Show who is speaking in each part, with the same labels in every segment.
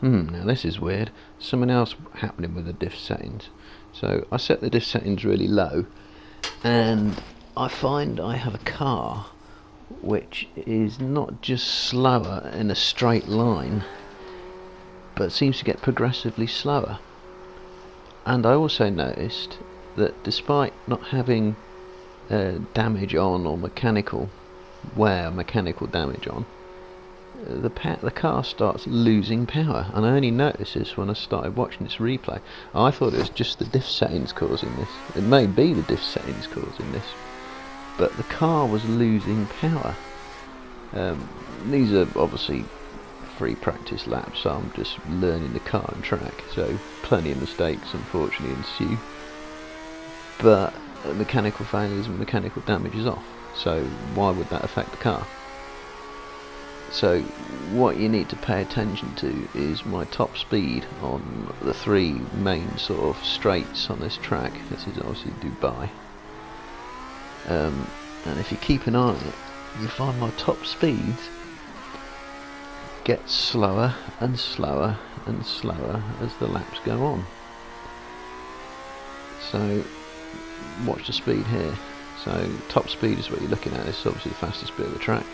Speaker 1: Now this is weird. Something else happening with the diff settings. So I set the diff settings really low, and I find I have a car which is not just slower in a straight line, but seems to get progressively slower. And I also noticed that despite not having damage on, or mechanical wear, mechanical damage on, the car starts losing power, and I only noticed this when I started watching this replay. I thought it was just the diff settings causing this. It may be the diff settings causing this, but the car was losing power. These are obviously free practice laps, so I'm just learning the car and track, so plenty of mistakes unfortunately ensue, but mechanical failures and mechanical damage is off, so why would that affect the car? So what you need to pay attention to is my top speed on the three main sort of straights on this track. This is obviously Dubai, and if you keep an eye on it, you find my top speeds get slower and slower and slower as the laps go on. So watch the speed here. So top speed is what you're looking at. It's obviously the fastest bit of the track.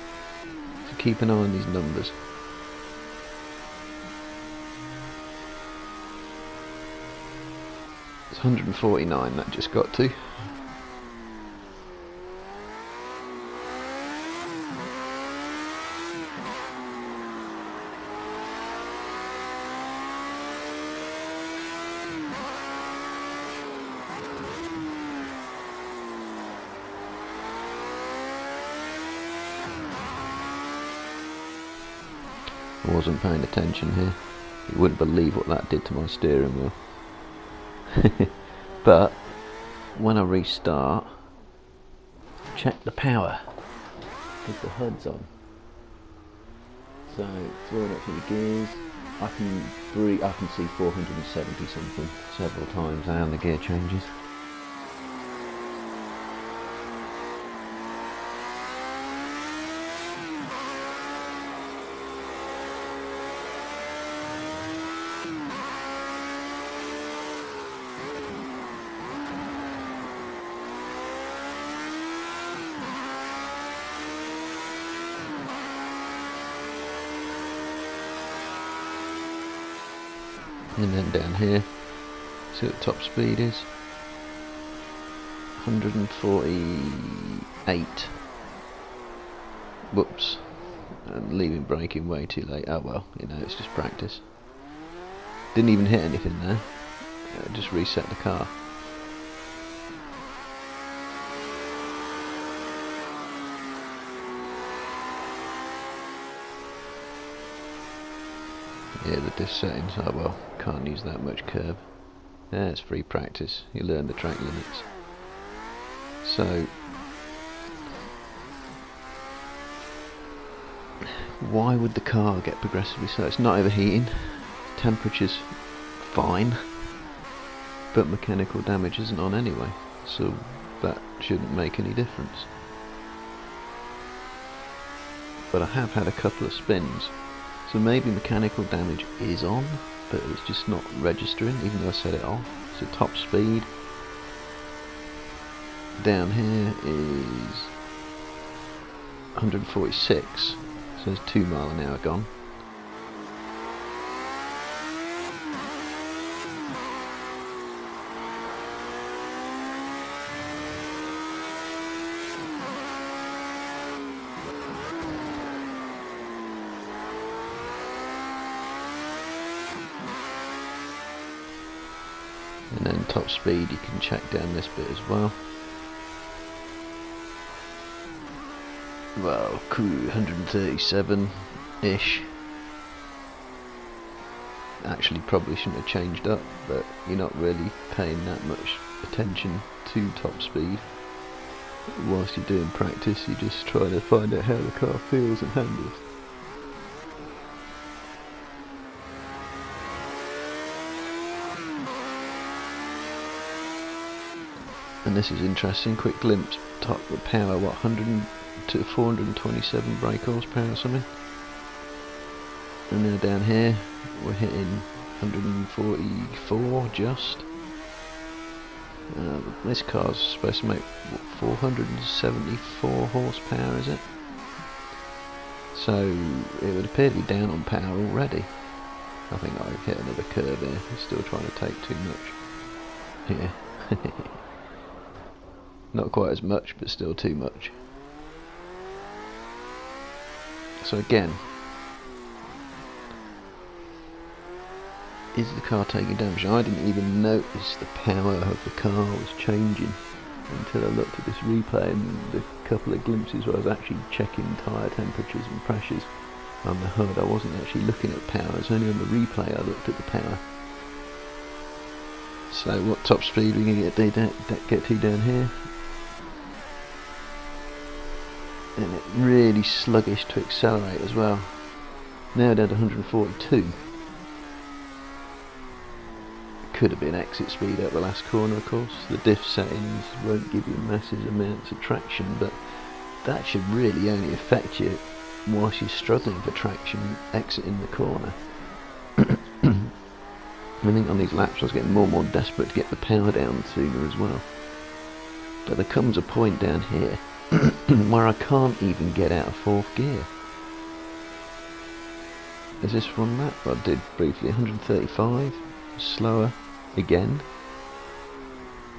Speaker 1: So keep an eye on these numbers. It's 149 that just got to. I wasn't paying attention here. You wouldn't believe what that did to my steering wheel. But when I restart, check the power, because the HUD's on. So throwing up through the gears, I can see 470 something several times, and the gear changes. And then down here, see what the top speed is? 148. Whoops, I'm leaving braking way too late. Oh well, you know, it's just practice. Didn't even hit anything there, just reset the car. Yeah, the diff settings, oh well, can't use that much curb. Yeah, it's free practice, you learn the track limits. So, why would the car get progressively slow? It's not overheating, temperature's fine, but mechanical damage isn't on anyway, so that shouldn't make any difference. But I have had a couple of spins, so maybe mechanical damage is on, but it's just not registering even though I set it off. So top speed down here is 146, so there's 2 miles an hour gone. And then top speed, you can check down this bit as well. Well, 137-ish. Actually probably shouldn't have changed up, but you're not really paying that much attention to top speed. Whilst you're doing practice, you're just trying to find out how the car feels and handles. And this is interesting, quick glimpse, top of power, what, 100 to 427 brake horsepower or something. And now down here, we're hitting 144 just. This car's supposed to make what, 474 horsepower, is it? So it would appear to be down on power already. I think I hit another curve here. I'm still trying to take too much. Yeah. Not quite as much, but still too much. So again, is the car taking damage? I didn't even notice the power of the car was changing until I looked at this replay and the couple of glimpses where I was actually checking tyre temperatures and pressures on the hood. I wasn't actually looking at power, it was only on the replay I looked at the power. So what top speed are we going to get to down here? And it really sluggish to accelerate as well. Now down to 142. Could have been exit speed at the last corner, of course. The diff settings won't give you massive amounts of traction, but that should really only affect you whilst you're struggling for traction exiting the corner. I think on these laps I was getting more and more desperate to get the power down sooner as well. But there comes a point down here where I can't even get out of fourth gear. Is this one lap? I did briefly 135, slower again.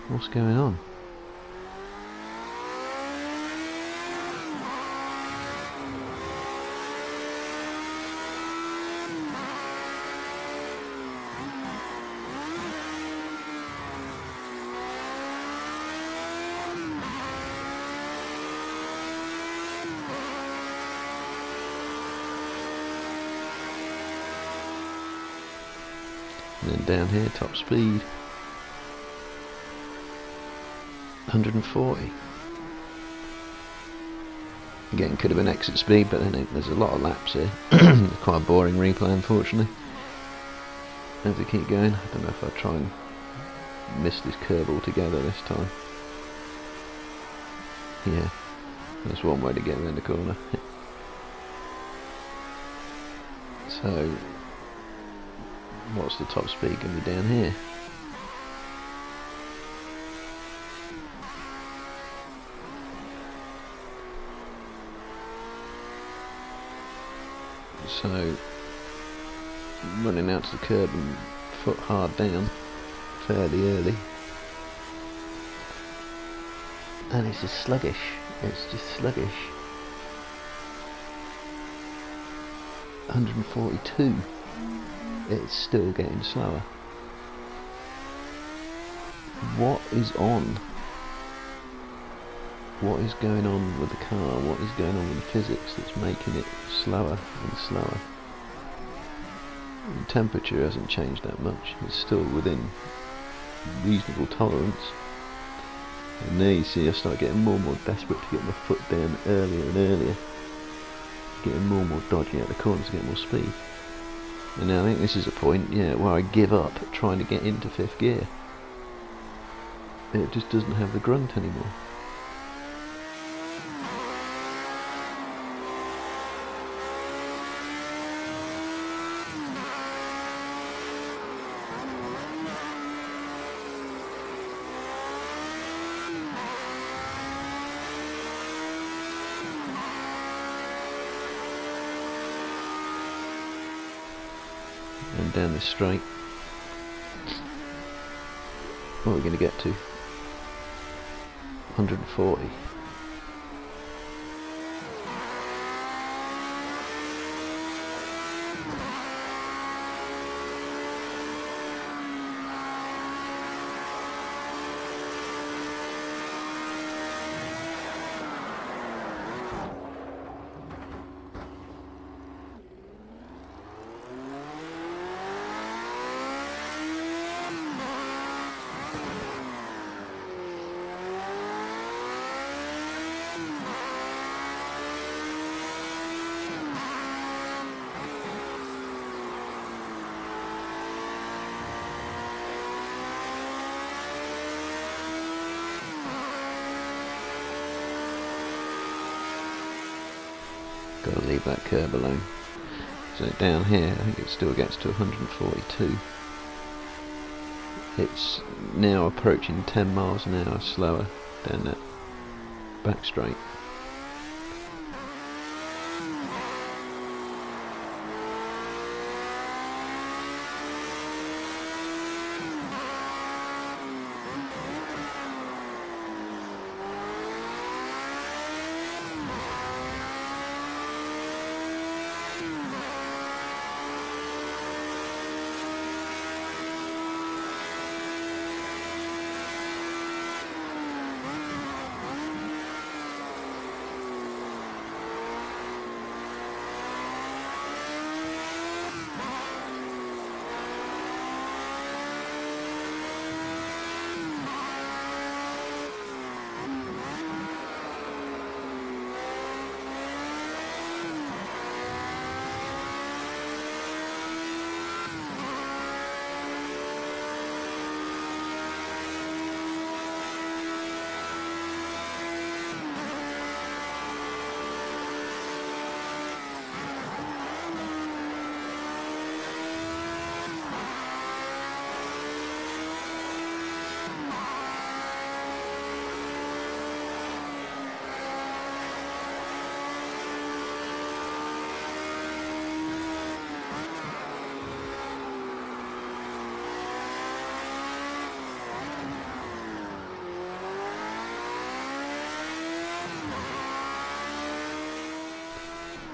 Speaker 1: What's going on? And then down here, top speed 140. Again, could have been exit speed, but then there's a lot of laps here. It's quite a boring replay, unfortunately. As we keep going, I don't know if I'll try and miss this curve altogether this time. Yeah, that's one way to get around the corner. So, what's the top speed going to be down here? So, running out to the curb and foot hard down fairly early, and it's just sluggish. It's just sluggish. 142. It's still getting slower. What is on? What is going on with the car? What is going on with the physics that's making it slower and slower? The temperature hasn't changed that much. It's still within reasonable tolerance. And there you see I start getting more and more desperate to get my foot down earlier and earlier. Getting more and more dodgy out of the corners to get more speed. And now I think this is a point, yeah, where I give up trying to get into fifth gear. It just doesn't have the grunt anymore. And down this straight, what are we going to get to? 140. Gotta leave that curb alone. So down here I think it still gets to 142. It's now approaching 10 miles an hour slower down that back straight.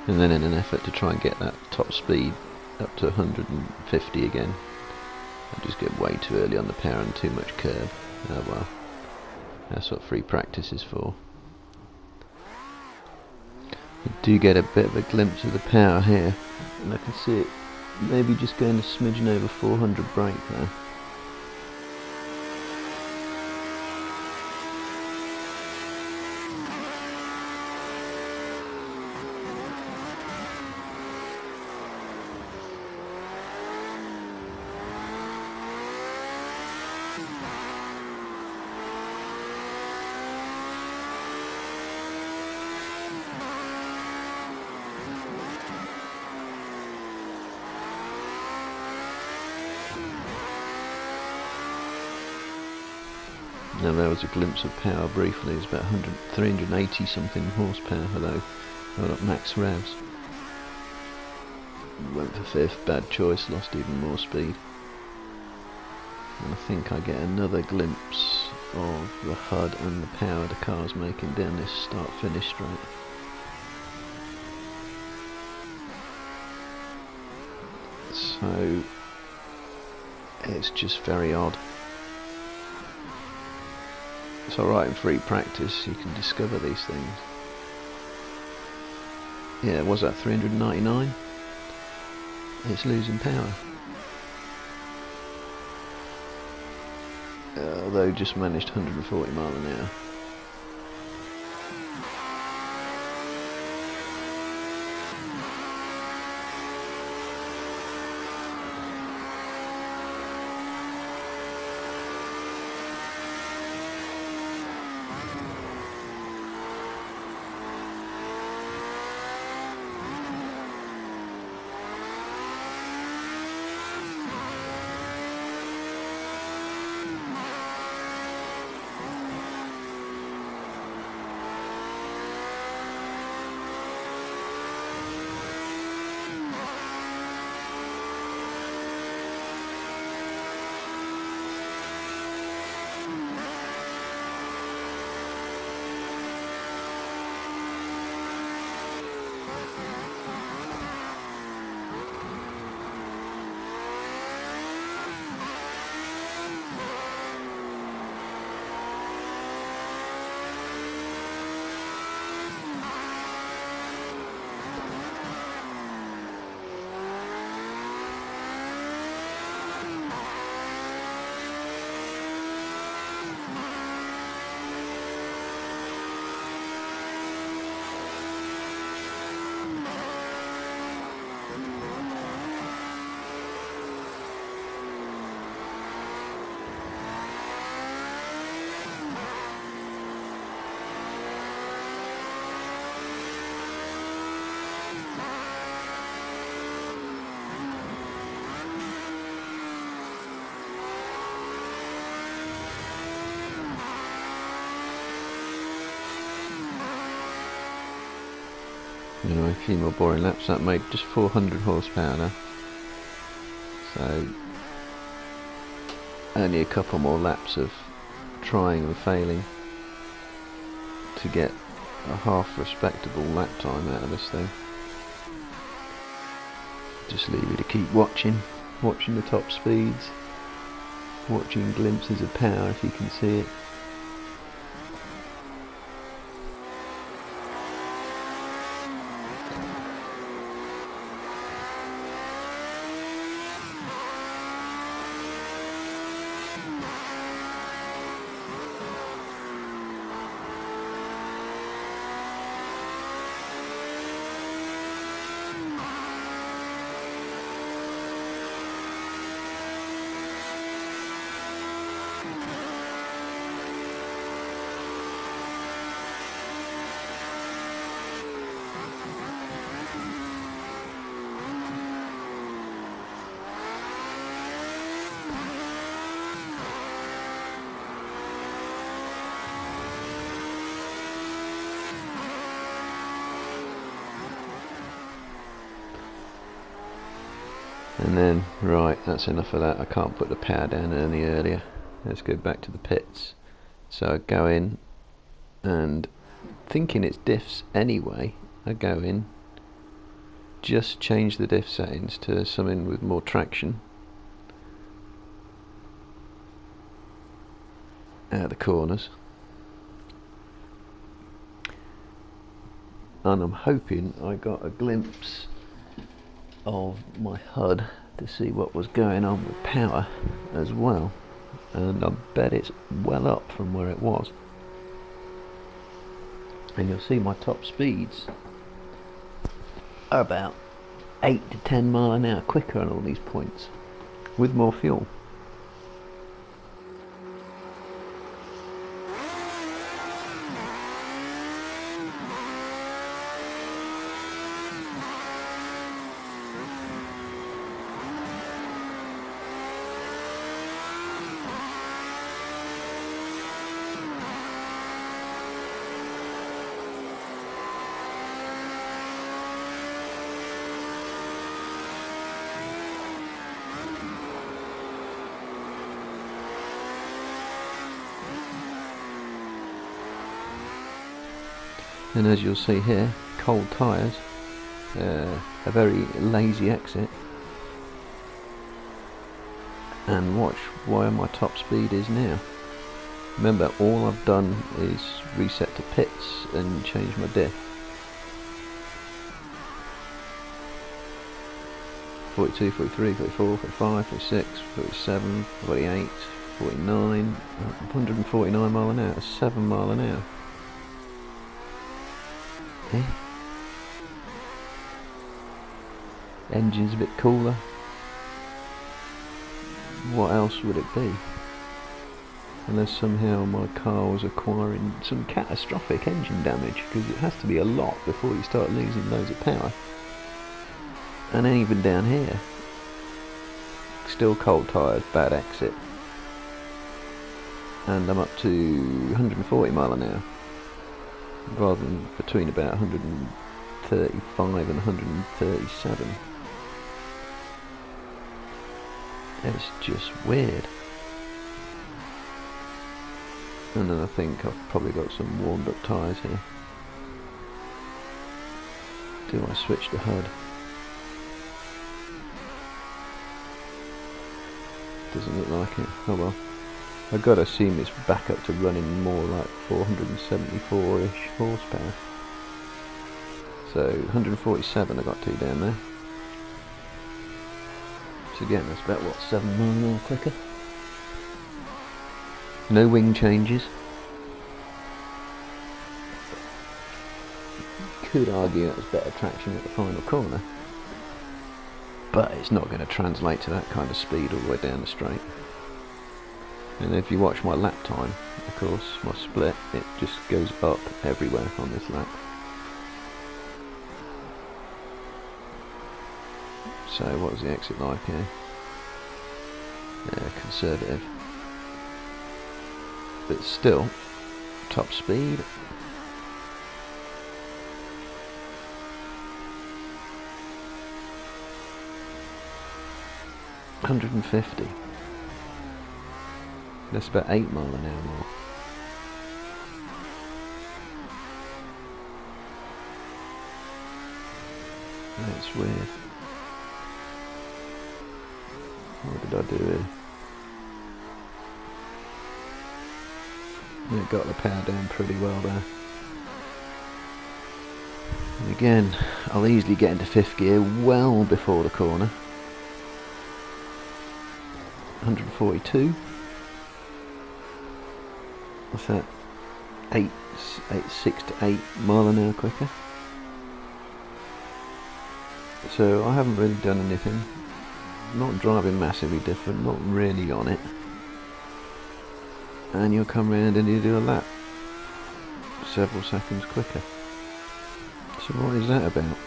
Speaker 1: And then in an effort to try and get that top speed up to 150 again, I just get way too early on the power and too much curb. Oh well, that's what free practice is for. You do get a bit of a glimpse of the power here, and I can see it maybe just going a smidgen over 400 brake there. Now there was a glimpse of power briefly. It's about 380 something horsepower, although I got max revs. Went for fifth, bad choice, lost even more speed. And I think I get another glimpse of the HUD and the power the car's making down this start-finish straight. So it's just very odd. It's alright in free practice, you can discover these things. Yeah, was that 399? It's losing power. Although just managed 140 miles an hour. Anyway, a few more boring laps. That made just 400 horsepower now. So only a couple more laps of trying and failing to get a half respectable lap time out of this thing. Just leave you to keep watching the top speeds, watching glimpses of power if you can see it. And then, right, that's enough of that. I can't put the power down any earlier. Let's go back to the pits. So I go in, and thinking it's diffs anyway, I go in, just change the diff settings to something with more traction. Out of the corners. And I'm hoping I got a glimpse of my HUD to see what was going on with power as well, and I bet it's well up from where it was. And you'll see my top speeds are about 8 to 10 mile an hour quicker on all these points with more fuel. And as you'll see here, cold tyres, a very lazy exit, and watch where my top speed is now. Remember, all I've done is reset to pits and change my diff. 42, 43, 44, 45, 46, 47, 48, 49, 149 mile an hour, 7 mile an hour. Okay. Engine's a bit cooler. What else would it be? Unless somehow my car was acquiring some catastrophic engine damage, because it has to be a lot before you start losing loads of power. And then even down here, still cold tyres, bad exit, and I'm up to 140 mile an hour, rather than between about 135 and 137. It's just weird. And then I think I've probably got some warmed up tyres here. Do I switch the HUD? Doesn't look like it. Oh well. I've got to assume it's back up to running more like 474-ish horsepower. So 147 I got to down there. So again, that's about what, 7 miles an hour quicker. No wing changes. Could argue that was better traction at the final corner, but it's not going to translate to that kind of speed all the way down the straight. And if you watch my lap time, of course, my split, it just goes up everywhere on this lap. So what was the exit like here? Yeah, conservative. But still, top speed. 150. That's about 8 mile an hour more. That's weird. What did I do here? It got the power down pretty well there. And again, I'll easily get into 5th gear well before the corner. 142. What's that? 6 to 8 mile an hour quicker. So I haven't really done anything. Not driving massively different, not really on it. And you'll come round and you do a lap several seconds quicker. So what is that about?